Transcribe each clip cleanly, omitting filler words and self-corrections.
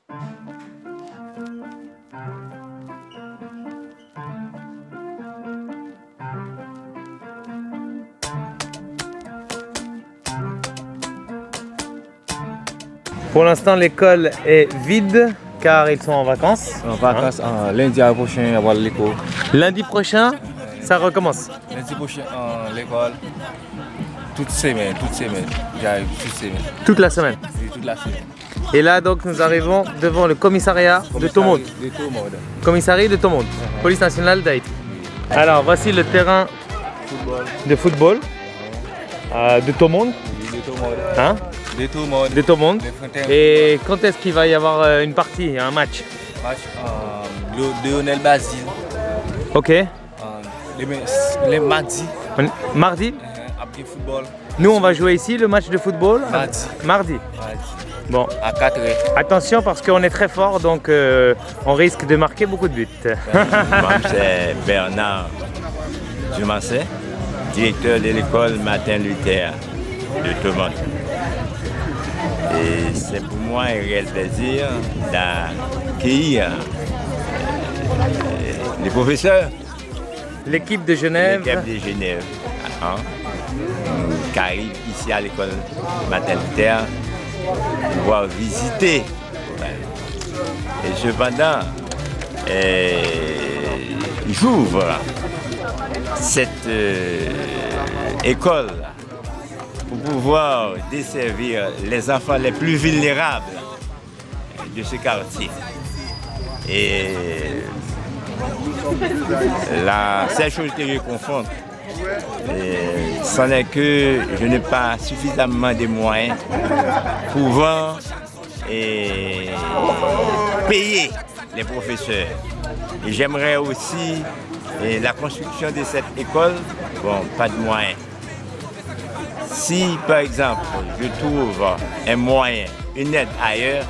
Pour l'instant, l'école est vide car ils sont en vacances. En vacances, lundi prochain, il y aura l'école. Lundi prochain, ça recommence. Lundi prochain, l'école. Toute semaine. J'arrive toute semaine. Toute la semaine. Oui, toute la semaine. Et là, donc, nous arrivons devant le commissariat de Tomonde. De Tomonde. Commissariat de Tomonde. Police nationale d'Haïti. Alors, voici le terrain de football de Tomonde. De Tomonde. Hein? De Tomonde. De Tomonde. De Fontaine. Et quand est-ce qu'il va y avoir une partie, un match? Match de Lionel Basile. Ok. Les mardis. Mardi? Après football. Nous, on va jouer ici le match de football. Mardi. Mardi. Bon. À 4h. Attention parce qu'on est très fort, donc on risque de marquer beaucoup de buts. Moi, c'est Bernard Dumancet, directeur de l'école Martin Luther de Tomonde. Et c'est pour moi un réel plaisir d'accueillir les professeurs. L'équipe de Genève. L'équipe de Genève, qui arrive ici à l'école Martin Luther pour pouvoir visiter. Et cependant, j'ouvre cette école pour pouvoir desservir les enfants les plus vulnérables de ce quartier. Et la seule chose que je confonds, c'en est que je n'ai pas suffisamment de moyens pouvant payer les professeurs. Et j'aimerais aussi la construction de cette école, bon, pas de moyens. Si par exemple je trouve un moyen, une aide ailleurs,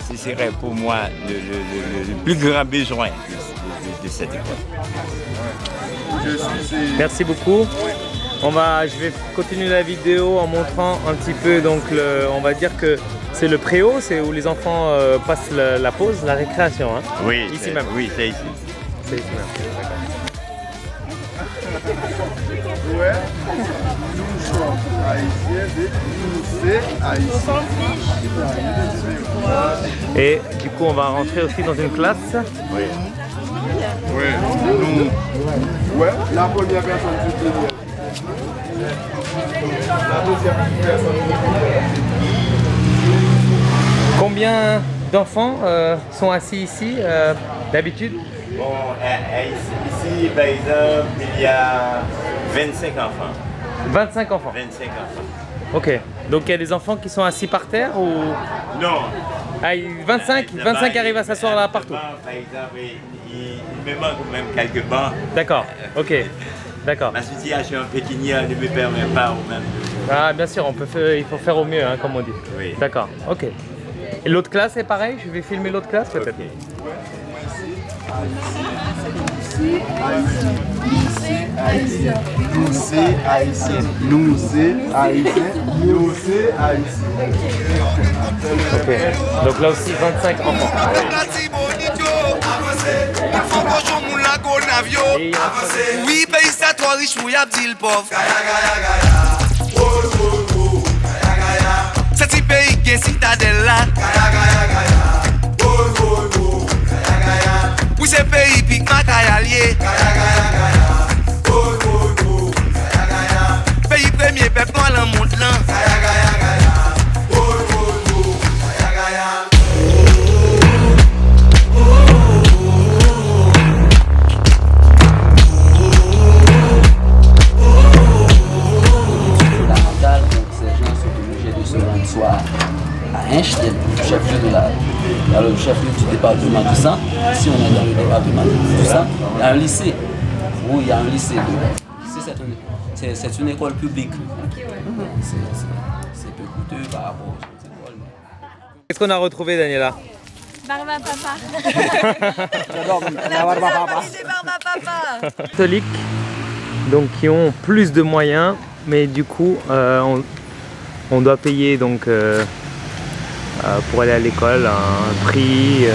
ce serait pour moi le plus grand besoin de cette école. Merci beaucoup. Je vais continuer la vidéo en montrant un petit peu, donc on va dire que c'est le préau, c'est où les enfants passent la pause, la récréation. Hein? Oui, ici même. Oui, c'est ici. C'est ici même. Et du coup, on va rentrer aussi dans une classe. Oui. Ouais, la première personne du premier. La deuxième personne du premier. Combien d'enfants sont assis ici d'habitude? Bon, ici, par exemple, il y a 25 enfants. 25 enfants. 25 enfants. Ok. Donc il y a des enfants qui sont assis par terre ou... Non. Ah, 25 arrivent à s'asseoir là partout. Par exemple, il me manque même quelques bancs. D'accord. Ok. D'accord. Ma situation pécuniaire ne me permet pas au même. Ah, bien sûr, il faut faire au mieux, hein, comme on dit. Oui. D'accord. Ok. Et l'autre classe est pareil? Je vais filmer l'autre classe peut-être. Okay. Nous c'est haïtien. Ok. Donc là aussi 25 enfants. Et Oui, pays ça trop riche, où y a dit le pauvre. C'est un pays qui est citadelle là. Oui, c'est pays pique ma caille. Pays premier, peuple dans le monde là. À Einstein, chef-lieu du département du sang. Si on est dans le département du sang, il y a un lycée. Oui, il y a un lycée. C'est une école publique. C'est peu coûteux par rapport aux autres écoles. qu'est-ce qu'on a retrouvé, Daniela? Barba Papa. Catholiques, donc qui ont plus de moyens, mais du coup on doit payer donc pour aller à l'école, un prix.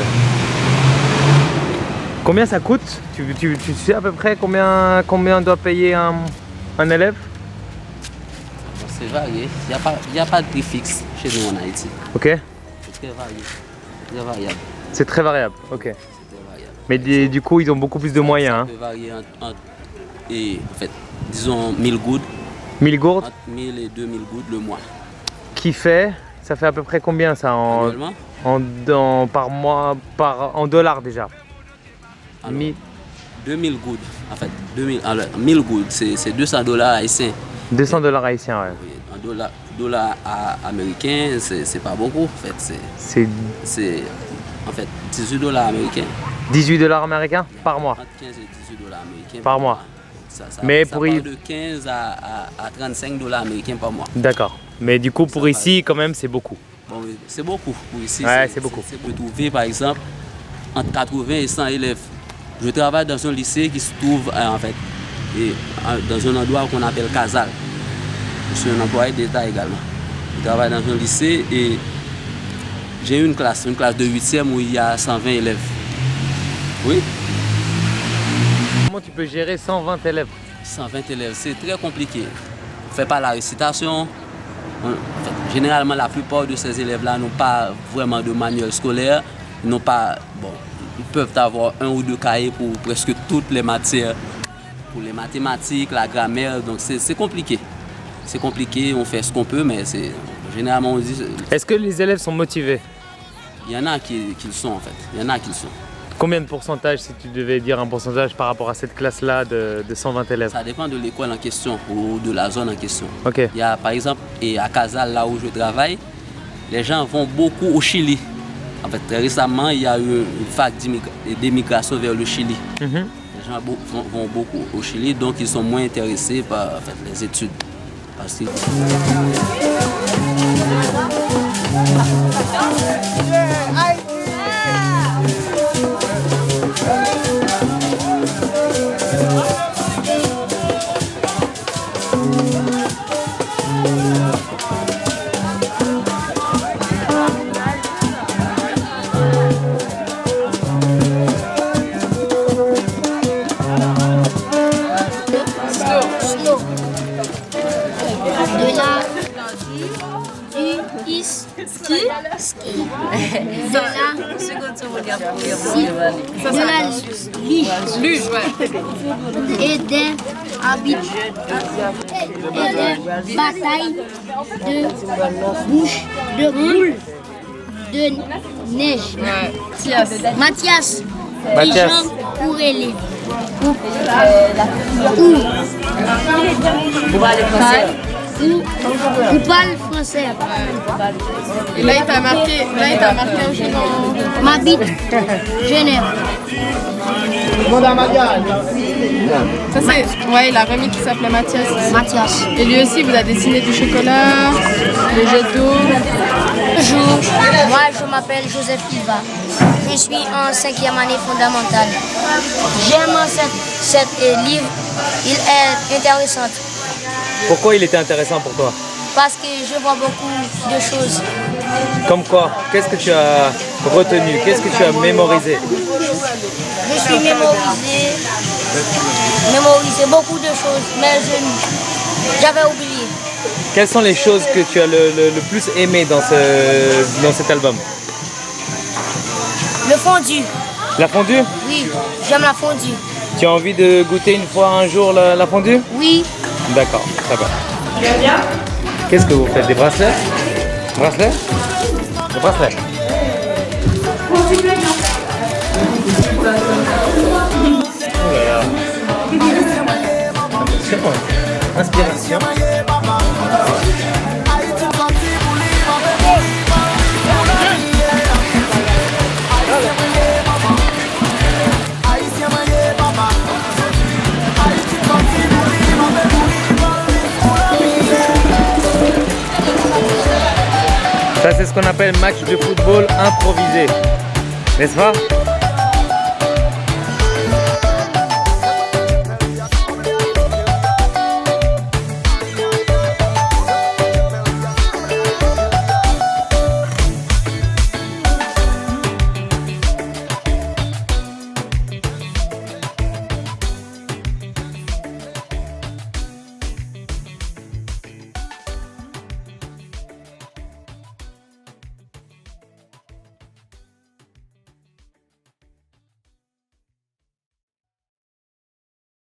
Combien ça coûte? Tu sais à peu près combien doit payer un élève? C'est varié. Il n'y a pas de prix fixe chez nous en Haïti. Ok. C'est très varié. Très variable. C'est très variable, ok. C'est très variable. Mais du coup, ils ont beaucoup plus de moyens. Ça Hein. peut varier et en fait, disons 1000 gouttes, 1000 gourdes, entre 1000 et 2000 gouttes le mois. qui fait, ça fait à peu près combien ça Annuellement, par mois, en dollars déjà? alors, 1000 2000 gouttes, en fait, 1000 gouttes, c'est $200 haïtiens. 200 dollars haïtiens, ouais. Oui, en dollars américains, c'est pas beaucoup, en fait. C'est En fait, $18 américains. 18 dollars américains par mois. Entre 15 et $18 américains Par mois. Ça Mais ça pour part y- de 15 à $35 américains par mois. D'accord. Mais du coup, pour ici, quand même, c'est beaucoup. Bon, oui, c'est beaucoup pour ici. Ouais, c'est beaucoup. C'est pour trouver, par exemple, entre 80 et 100 élèves. Je travaille dans un lycée qui se trouve, en fait, dans un endroit qu'on appelle Casal. Je suis un employé d'État également. Je travaille dans un lycée et j'ai une classe de 8e où il y a 120 élèves. Oui, Comment tu peux gérer 120 élèves? 120 élèves, c'est très compliqué. On ne fait pas la récitation. En fait, généralement, la plupart de ces élèves-là n'ont pas vraiment de manuel scolaire. Ils peuvent avoir 1 ou 2 cahiers pour presque toutes les matières. Pour les mathématiques, la grammaire, donc c'est compliqué. C'est compliqué, on fait ce qu'on peut, mais généralement on dit... Est-ce que les élèves sont motivés? Il y en a qui le sont en fait, il y en a qui le sont. Combien de pourcentage, si tu devais dire un pourcentage par rapport à cette classe-là de 120 élèves? Ça dépend de l'école en question ou de la zone en question. Ok. Il y a par exemple, et à Casal, là où je travaille, les gens vont beaucoup au Chili. En fait, très récemment, il y a eu une vague d'émigration vers le Chili. Mhm. Les gens vont beaucoup au Chili, donc ils sont moins intéressés par en fait, les études. Parce que... De la luge, et des habits et des batailles de bouche de boule de neige. Mathias. Mathias. Jean Courélé. Ou parle français. Et là, il t'a marqué un jeu dans... M'habite Genève. Ça, c'est... Ouais, il a remis qui s'appelait Mathias. Mathias. Et lui aussi, vous a dessiné du chocolat, des jets d'eau. Bonjour, moi je m'appelle Joseph Ilva. Je suis en 5e année fondamentale. J'aime cet livre, il est intéressant Pourquoi il était intéressant pour toi? parce que je vois beaucoup de choses. Comme quoi? Qu'est-ce que tu as retenu? Qu'est-ce que tu as mémorisé? Je suis mémorisé beaucoup de choses, mais j'avais oublié. Quelles sont les choses que tu as le plus aimé dans cet album? Le fondu, La fondue? oui, j'aime la fondue. Tu as envie de goûter une fois un jour la fondue? Oui, D'accord, très bien. Qu'est-ce que vous faites? Des bracelets? Bracelets? Des bracelets. Oh là là. Inspiration. Ça, c'est ce qu'on appelle match de football improvisé, n'est-ce pas?